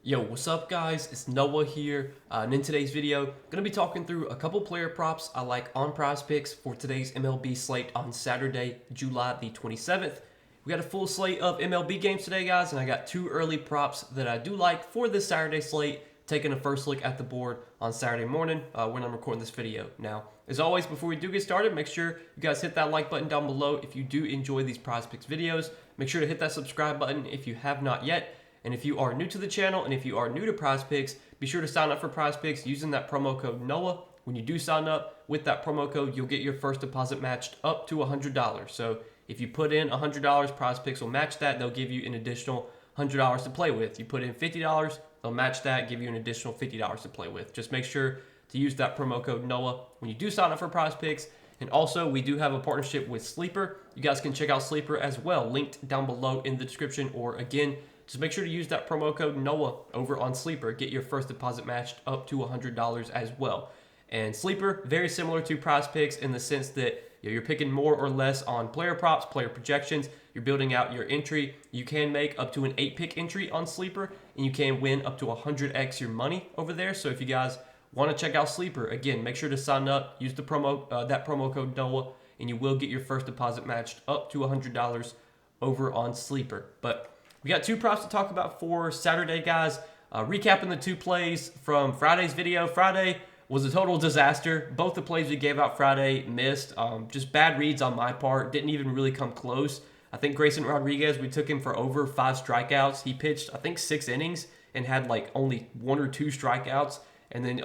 Yo, what's up guys? It's Noah here, and in today's video, I'm going to be talking through a couple player props I like on Prizepicks for today's MLB slate on Saturday, July the 27th. We got a full slate of MLB games today, guys, and I got two early props that I do like for this Saturday slate, taking a first look at the board on Saturday morning when I'm recording this video. Now, as always, before we do get started, make sure you guys hit that like button down below if you do enjoy these Prizepicks videos. Make sure to hit that subscribe button if you have not yet. And if you are new to the channel and if you are new to Prizepicks, be sure to sign up for Prizepicks using that promo code NOAH. When you do sign up with that promo code, you'll get your first deposit matched up to $100. So if you put in $100, Prizepicks will match that. They'll give you an additional $100 to play with. You put in $50, they'll match that, give you an additional $50 to play with. Just make sure to use that promo code NOAH when you do sign up for Prizepicks. And also, we do have a partnership with Sleeper. You guys can check out Sleeper as well, linked down below in the description, or again, just make sure to use that promo code NOAH over on Sleeper. Get your first deposit matched up to $100 as well. And Sleeper, very similar to Prizepicks in the sense that you're picking more or less on player props, player projections. You're building out your entry. You can make up to an 8-pick entry on Sleeper, and you can win up to 100x your money over there. So if you guys want to check out Sleeper, again, make sure to sign up. Use the that promo code NOAH, and you will get your first deposit matched up to $100 over on Sleeper. But we got two props to talk about for Saturday, guys. Recapping the two plays from Friday's video. Friday was a total disaster. Both the plays we gave out Friday missed. Just bad reads on my part. Didn't even really come close. I think Grayson Rodriguez, we took him for over 5 strikeouts. He pitched, I think, 6 innings and had like only 1 or 2 strikeouts. And then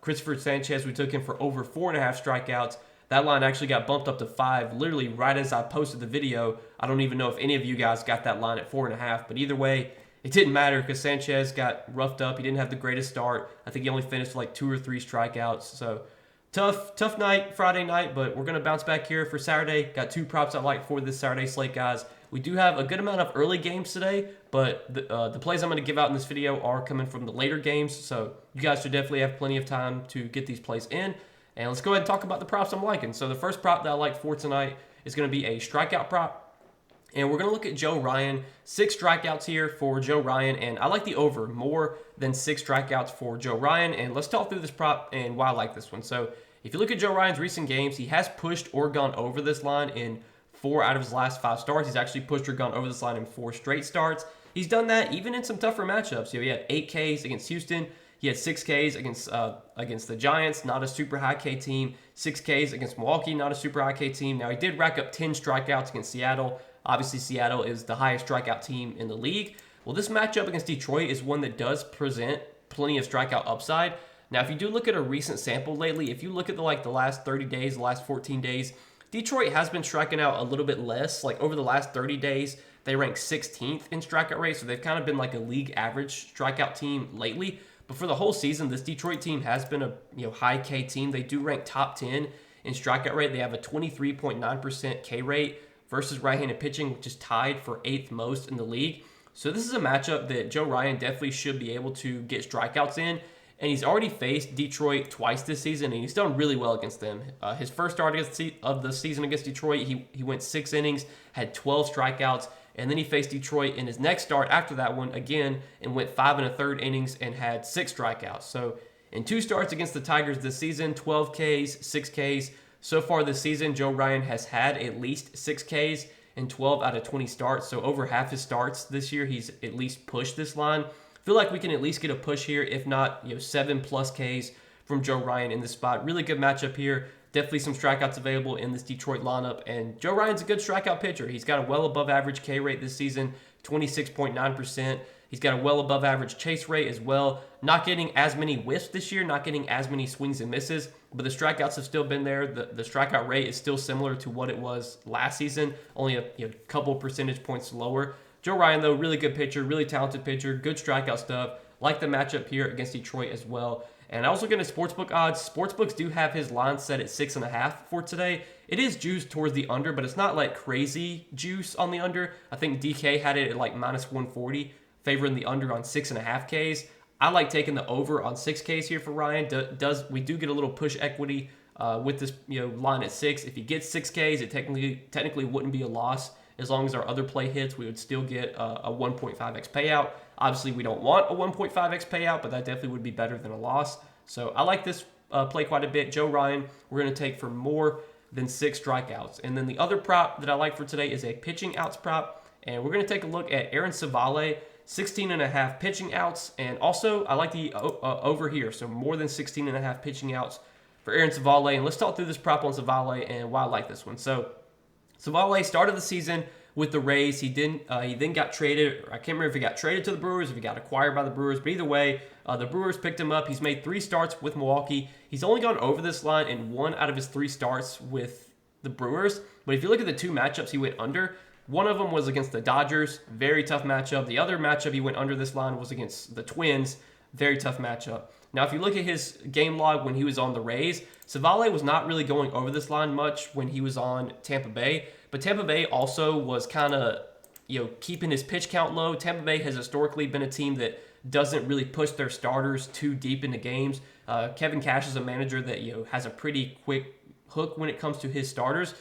Christopher Sanchez, we took him for over 4.5 strikeouts. That line actually got bumped up to 5 literally right as I posted the video. I don't even know if any of you guys got that line at 4.5, but either way, it didn't matter because Sanchez got roughed up. He didn't have the greatest start. I think he only finished with like 2 or 3 strikeouts. So tough night, Friday night, but we're going to bounce back here for Saturday. Got two props I like for this Saturday slate, guys. We do have a good amount of early games today, but the plays I'm going to give out in this video are coming from the later games, so you guys should definitely have plenty of time to get these plays in. And let's go ahead and talk about the props I'm liking. So the first prop that I like for tonight is going to be a strikeout prop. And we're going to look at Joe Ryan. 6 strikeouts here for Joe Ryan. And I like the over more than 6 strikeouts for Joe Ryan. And let's talk through this prop and why I like this one. So if you look at Joe Ryan's recent games, he has pushed or gone over this line in 4 out of his last 5 starts. He's actually pushed or gone over this line in 4 straight starts. He's done that even in some tougher matchups. He had 8 Ks against Houston. He had 6 Ks against the Giants, not a super high K team. 6 Ks against Milwaukee, not a super high K team. Now, he did rack up 10 strikeouts against Seattle. Obviously, Seattle is the highest strikeout team in the league. Well, this matchup against Detroit is one that does present plenty of strikeout upside. Now, if you do look at a recent sample lately, if you look at the last 30 days, the last 14 days, Detroit has been striking out a little bit less. Like over the last 30 days, they rank 16th in strikeout rate, so they've kind of been like a league average strikeout team lately. But for the whole season, this Detroit team has been a high K team. They do rank top 10 in strikeout rate. They have a 23.9% K rate versus right-handed pitching, which is tied for 8th most in the league. So this is a matchup that Joe Ryan definitely should be able to get strikeouts in. And he's already faced Detroit twice this season, and he's done really well against them. His first start of the season against Detroit, he went 6 innings, had 12 strikeouts. And then he faced Detroit in his next start after that one again and went 5 1/3 innings and had 6 strikeouts. So in 2 starts against the Tigers this season, 12 Ks, 6 Ks. So far this season, Joe Ryan has had at least 6 Ks in 12 out of 20 starts. So over half his starts this year, he's at least pushed this line. I feel like we can at least get a push here, if not 7+ Ks from Joe Ryan in this spot. Really good matchup here. Definitely some strikeouts available in this Detroit lineup. And Joe Ryan's a good strikeout pitcher. He's got a well above average K rate this season, 26.9%. He's got a well above average chase rate as well. Not getting as many whiffs this year, not getting as many swings and misses, but the strikeouts have still been there. The strikeout rate is still similar to what it was last season, only a couple percentage points lower. Joe Ryan, though, really good pitcher, really talented pitcher, good strikeout stuff. Like the matchup here against Detroit as well. And I was looking at sportsbook odds. Sportsbooks do have his line set at 6.5 for today. It is juiced towards the under, but it's not like crazy juice on the under. I think DK had it at like -140, favoring the under on 6.5 Ks. I like taking the over on 6 Ks here for Ryan. We do get a little push equity with this line at 6. If he gets 6 Ks, it technically wouldn't be a loss. As long as our other play hits, we would still get a 1.5x payout. Obviously, we don't want a 1.5x payout, but that definitely would be better than a loss. So I like this play quite a bit. Joe Ryan, we're going to take for more than 6 strikeouts. And then the other prop that I like for today is a pitching outs prop. And we're going to take a look at Aaron Civale, 16.5 pitching outs. And also, I like the over here, so more than 16.5 pitching outs for Aaron Civale. And let's talk through this prop on Civale and why I like this one. So Civale started the season with the Rays. He then got traded. I can't remember if he got traded to the Brewers, if he got acquired by the Brewers. But either way, the Brewers picked him up. He's made 3 starts with Milwaukee. He's only gone over this line in 1 out of his 3 starts with the Brewers. But if you look at the 2 matchups he went under, one of them was against the Dodgers, very tough matchup. The other matchup he went under this line was against the Twins, very tough matchup. Now, if you look at his game log when he was on the Rays, Civale was not really going over this line much when he was on Tampa Bay. But Tampa Bay also was kind of, keeping his pitch count low. Tampa Bay has historically been a team that doesn't really push their starters too deep into games. Kevin Cash is a manager that has a pretty quick hook when it comes to his starters.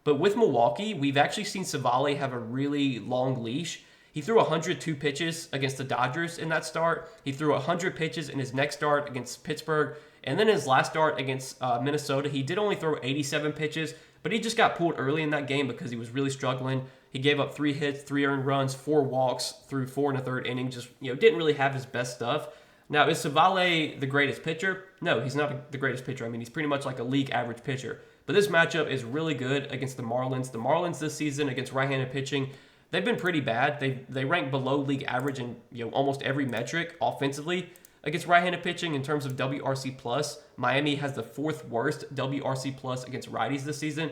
But with Milwaukee, we've actually seen Civale have a really long leash. He threw 102 pitches against the Dodgers in that start. He threw 100 pitches in his next start against Pittsburgh. And then his last start against Minnesota, he did only throw 87 pitches, but he just got pulled early in that game because he was really struggling. He gave up 3 hits, 3 earned runs, 4 walks through 4 1/3 innings. Just didn't really have his best stuff. Now, is Civale the greatest pitcher? No, he's not the greatest pitcher. I mean, he's pretty much like a league average pitcher. But this matchup is really good against the Marlins. The Marlins this season against right-handed pitching, they've been pretty bad. They rank below league average in almost every metric offensively against right-handed pitching in terms of WRC plus. Miami has the 4th worst WRC plus against righties this season.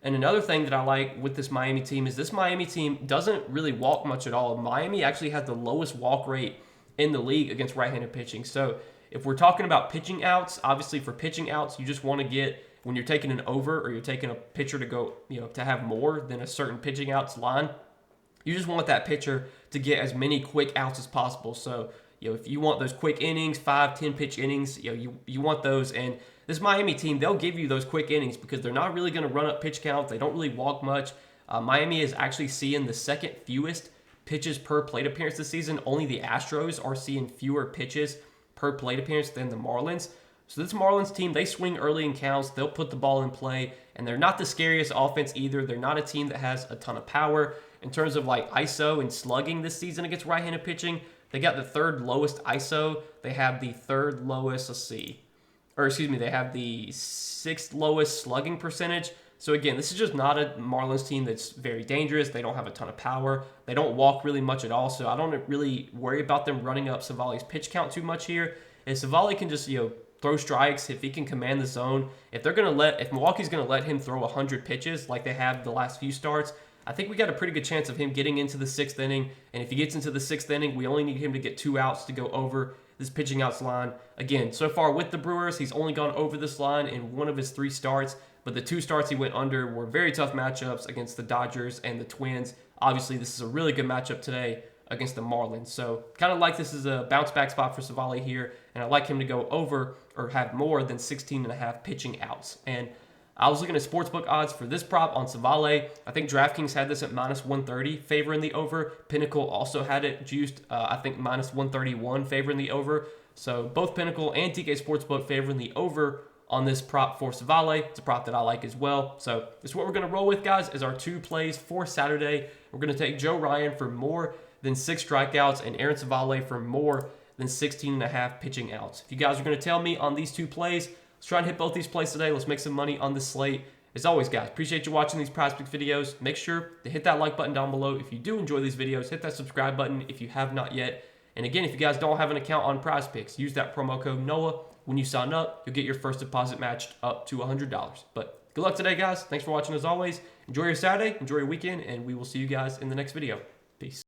And another thing that I like with this Miami team is this Miami team doesn't really walk much at all. Miami actually has the lowest walk rate in the league against right-handed pitching. So if we're talking about pitching outs, obviously for pitching outs, you just want to get, when you're taking an over or you're taking a pitcher to go, to have more than a certain pitching outs line, you just want that pitcher to get as many quick outs as possible. So, if you want those quick innings, 5-10 pitch innings, you want those. And this Miami team, they'll give you those quick innings because they're not really going to run up pitch count. They don't really walk much. Miami is actually seeing the 2nd fewest pitches per plate appearance this season. Only the Astros are seeing fewer pitches per plate appearance than the Marlins. So this Marlins team, they swing early in counts. They'll put the ball in play, and they're not the scariest offense either. They're not a team that has a ton of power. In terms of like ISO and slugging this season against right-handed pitching, they got the 3rd lowest ISO. They have the 3rd lowest, they have the 6th lowest slugging percentage. So again, this is just not a Marlins team that's very dangerous. They don't have a ton of power. They don't walk really much at all. So I don't really worry about them running up Civale's pitch count too much here. And Civale can just, throw strikes if he can command the zone. If Milwaukee's going to let him throw 100 pitches like they have the last few starts, I think we got a pretty good chance of him getting into the 6th inning. And if he gets into the 6th inning, we only need him to get 2 outs to go over this pitching outs line. Again, so far with the Brewers, he's only gone over this line in 1 of his 3 starts. But the 2 starts he went under were very tough matchups against the Dodgers and the Twins. Obviously, this is a really good matchup today against the Marlins. So kind of like this is a bounce back spot for Civale here. And I like him to go over or have more than 16.5 pitching outs. And I was looking at sportsbook odds for this prop on Civale. I think DraftKings had this at -130, favoring the over. Pinnacle also had it juiced, I think -131, favoring the over. So both Pinnacle and TK Sportsbook favoring the over on this prop for Civale. It's a prop that I like as well. So this is what we're going to roll with, guys, is our 2 plays for Saturday. We're going to take Joe Ryan for more than 6 strikeouts and Aaron Civale for more than 16.5 pitching outs. If you guys are going to tell me on these 2 plays, let's try and hit both these plays today. Let's make some money on this slate. As always, guys, appreciate you watching these Prizepicks videos. Make sure to hit that like button down below if you do enjoy these videos. Hit that subscribe button if you have not yet. And again, if you guys don't have an account on Prizepicks, use that promo code NOAH. When you sign up, you'll get your first deposit matched up to $100. But good luck today, guys. Thanks for watching as always. Enjoy your Saturday, enjoy your weekend, and we will see you guys in the next video. Peace.